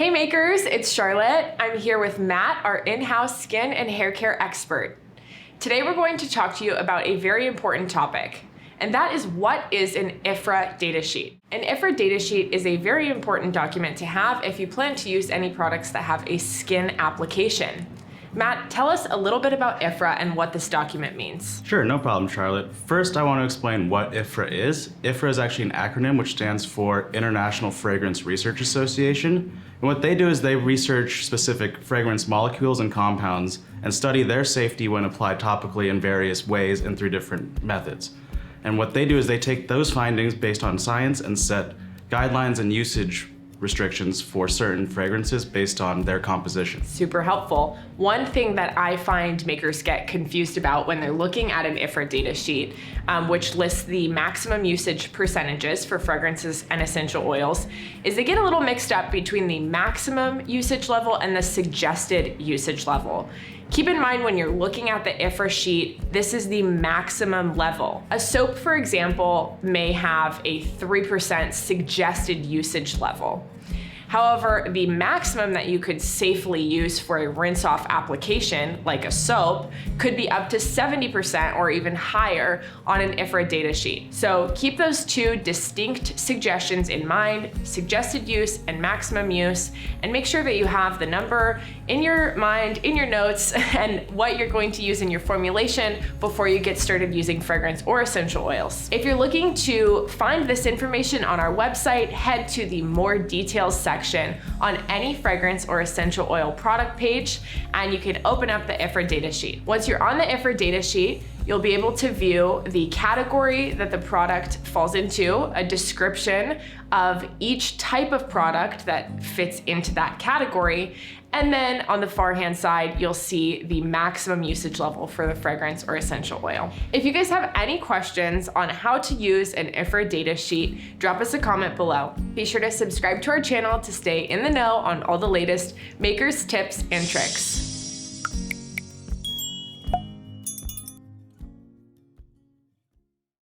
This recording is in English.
Hey makers, it's Charlotte. I'm here with Matt, our in-house skin and hair care expert. Today we're going to talk to you about a very important topic, and that is what is an IFRA datasheet. An IFRA datasheet is a very important document to have if you plan to use any products that have a skin application. Matt, tell us a little bit about IFRA and what this document means. Sure, no problem, Charlotte. First, I want to explain what IFRA is. IFRA is actually an acronym which stands for International Fragrance Research Association. And what they do is they research specific fragrance molecules and compounds and study their safety when applied topically in various ways and through different methods. And what they do is they take those findings based on science and set guidelines and usage restrictions for certain fragrances based on their composition. Super helpful. One thing that I find makers get confused about when they're looking at an IFRA data sheet, which lists the maximum usage percentages for fragrances and essential oils, is they get a little mixed up between the maximum usage level and the suggested usage level. Keep in mind when you're looking at the IFRA sheet, this is the maximum level. A soap, for example, may have a 3% suggested usage level. However, the maximum that you could safely use for a rinse-off application, like a soap, could be up to 70% or even higher on an IFRA data sheet. So keep those two distinct suggestions in mind, suggested use and maximum use, and make sure that you have the number in your mind, in your notes, and what you're going to use in your formulation before you get started using fragrance or essential oils. If you're looking to find this information on our website, head to the more details section on any fragrance or essential oil product page, and you can open up the IFRA data sheet. Once you're on the IFRA data sheet, you'll be able to view the category that the product falls into, a description of each type of product that fits into that category, and then on the far hand side, you'll see the maximum usage level for the fragrance or essential oil. If you guys have any questions on how to use an IFRA data sheet, drop us a comment below. Be sure to subscribe to our channel to stay in the know on all the latest makers, tips, and tricks.